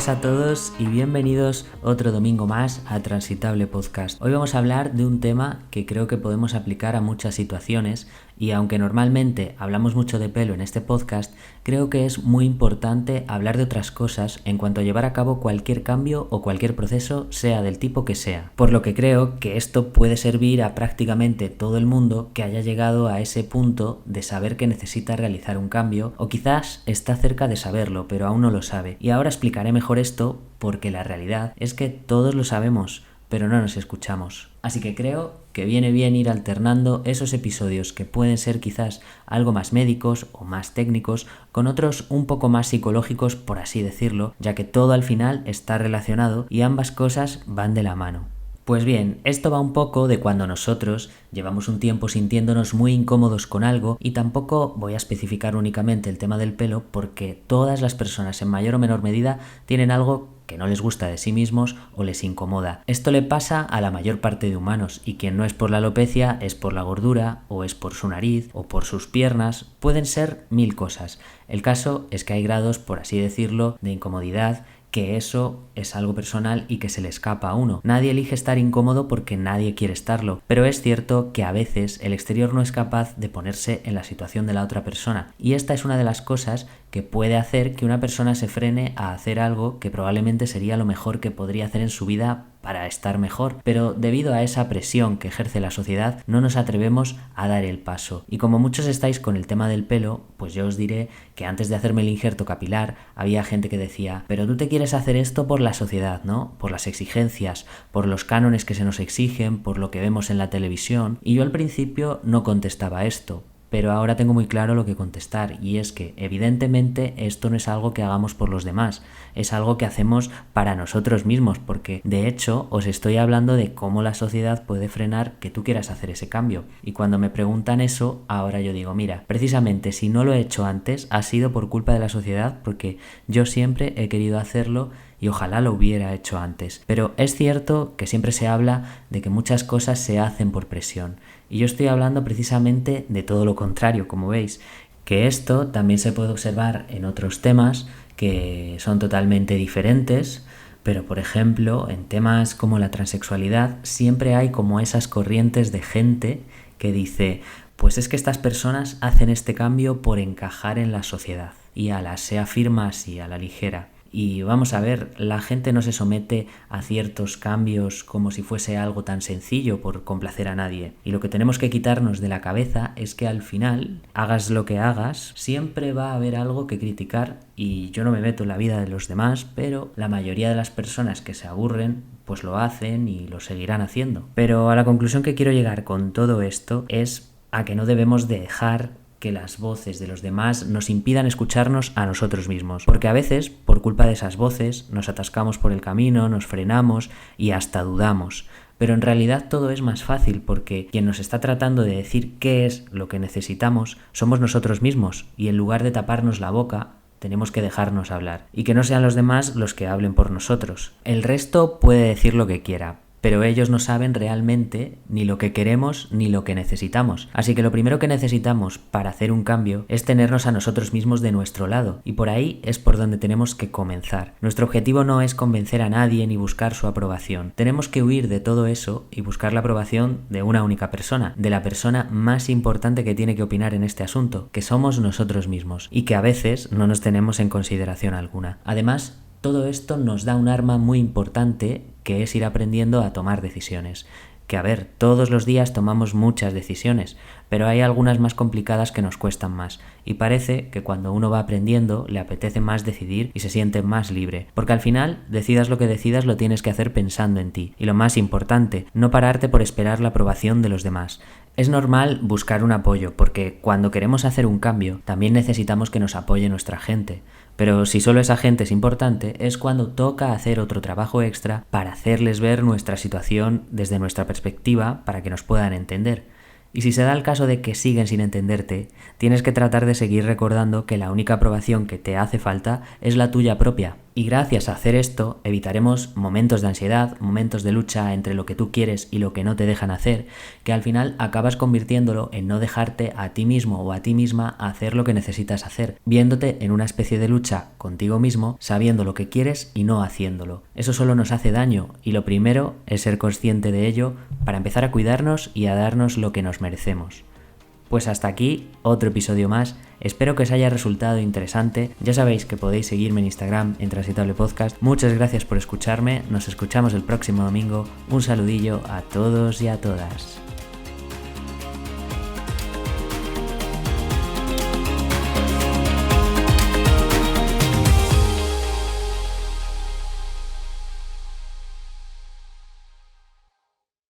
buenas a todos y bienvenidos otro domingo más a Transitable Podcast. Hoy vamos a hablar de un tema que creo que podemos aplicar a muchas situaciones y aunque normalmente hablamos mucho de pelo en este podcast, creo que es muy importante hablar de otras cosas en cuanto a llevar a cabo cualquier cambio o cualquier proceso, sea del tipo que sea. Por lo que creo que esto puede servir a prácticamente todo el mundo que haya llegado a ese punto de saber que necesita realizar un cambio o quizás está cerca de saberlo, pero aún no lo sabe. Y ahora explicaré mejor esto porque la realidad es que todos lo sabemos, pero no nos escuchamos. Así que creo que viene bien ir alternando esos episodios que pueden ser quizás algo más médicos o más técnicos con otros un poco más psicológicos, por así decirlo, ya que todo al final está relacionado y ambas cosas van de la mano. Pues bien, esto va un poco de cuando nosotros llevamos un tiempo sintiéndonos muy incómodos con algo y tampoco voy a especificar únicamente el tema del pelo porque todas las personas en mayor o menor medida tienen algo que no les gusta de sí mismos o les incomoda. Esto le pasa a la mayor parte de humanos y quien no es por la alopecia es por la gordura o es por su nariz o por sus piernas, pueden ser 1000 cosas. El caso es que hay grados, por así decirlo, de incomodidad, que eso es algo personal y que se le escapa a uno. Nadie elige estar incómodo porque nadie quiere estarlo, pero es cierto que a veces el exterior no es capaz de ponerse en la situación de la otra persona y esta es una de las cosas que puede hacer que una persona se frene a hacer algo que probablemente sería lo mejor que podría hacer en su vida para estar mejor, pero debido a esa presión que ejerce la sociedad no nos atrevemos a dar el paso. Y como muchos estáis con el tema del pelo, pues yo os diré que antes de hacerme el injerto capilar había gente que decía, pero tú te quieres hacer esto por la sociedad, ¿no? Por las exigencias, por los cánones que se nos exigen, por lo que vemos en la televisión. Y yo al principio no contestaba esto. Pero ahora tengo muy claro lo que contestar y es que evidentemente esto no es algo que hagamos por los demás, es algo que hacemos para nosotros mismos porque de hecho os estoy hablando de cómo la sociedad puede frenar que tú quieras hacer ese cambio y cuando me preguntan eso ahora yo digo mira, precisamente si no lo he hecho antes ha sido por culpa de la sociedad porque yo siempre he querido hacerlo y ojalá lo hubiera hecho antes. Pero es cierto que siempre se habla de que muchas cosas se hacen por presión. Y yo estoy hablando precisamente de todo lo contrario, como veis. Que esto también se puede observar en otros temas que son totalmente diferentes. Pero, por ejemplo, en temas como la transexualidad, siempre hay como esas corrientes de gente que dice, pues es que estas personas hacen este cambio por encajar en la sociedad. Y se afirma así, a la ligera. Y vamos a ver, la gente no se somete a ciertos cambios como si fuese algo tan sencillo por complacer a nadie. Y lo que tenemos que quitarnos de la cabeza es que al final, hagas lo que hagas, siempre va a haber algo que criticar y yo no me meto en la vida de los demás, pero la mayoría de las personas que se aburren pues lo hacen y lo seguirán haciendo. Pero a la conclusión que quiero llegar con todo esto es a que no debemos de dejar que las voces de los demás nos impidan escucharnos a nosotros mismos. Porque a veces, por culpa de esas voces, nos atascamos por el camino, nos frenamos y hasta dudamos. Pero en realidad todo es más fácil porque quien nos está tratando de decir qué es lo que necesitamos somos nosotros mismos y en lugar de taparnos la boca, tenemos que dejarnos hablar. Y que no sean los demás los que hablen por nosotros. El resto puede decir lo que quiera, pero ellos no saben realmente ni lo que queremos ni lo que necesitamos. Así que lo primero que necesitamos para hacer un cambio es tenernos a nosotros mismos de nuestro lado. Y por ahí es por donde tenemos que comenzar. Nuestro objetivo no es convencer a nadie ni buscar su aprobación. Tenemos que huir de todo eso y buscar la aprobación de una única persona, de la persona más importante que tiene que opinar en este asunto, que somos nosotros mismos, y que a veces no nos tenemos en consideración alguna. Además, todo esto nos da un arma muy importante que es ir aprendiendo a tomar decisiones. Que a ver, todos los días tomamos muchas decisiones, pero hay algunas más complicadas que nos cuestan más. Y parece que cuando uno va aprendiendo le apetece más decidir y se siente más libre. Porque al final, decidas lo que decidas, lo tienes que hacer pensando en ti. Y lo más importante, no pararte por esperar la aprobación de los demás. Es normal buscar un apoyo, porque cuando queremos hacer un cambio, también necesitamos que nos apoye nuestra gente. Pero si solo esa gente es importante, es cuando toca hacer otro trabajo extra para hacerles ver nuestra situación desde nuestra perspectiva para que nos puedan entender. Y si se da el caso de que siguen sin entenderte, tienes que tratar de seguir recordando que la única aprobación que te hace falta es la tuya propia. Y gracias a hacer esto evitaremos momentos de ansiedad, momentos de lucha entre lo que tú quieres y lo que no te dejan hacer, que al final acabas convirtiéndolo en no dejarte a ti mismo o a ti misma hacer lo que necesitas hacer, viéndote en una especie de lucha contigo mismo, sabiendo lo que quieres y no haciéndolo. Eso solo nos hace daño y lo primero es ser consciente de ello para empezar a cuidarnos y a darnos lo que nos merecemos. Pues hasta aquí, otro episodio más. Espero que os haya resultado interesante. Ya sabéis que podéis seguirme en Instagram en Transitable Podcast. Muchas gracias por escucharme. Nos escuchamos el próximo domingo. Un saludillo a todos y a todas.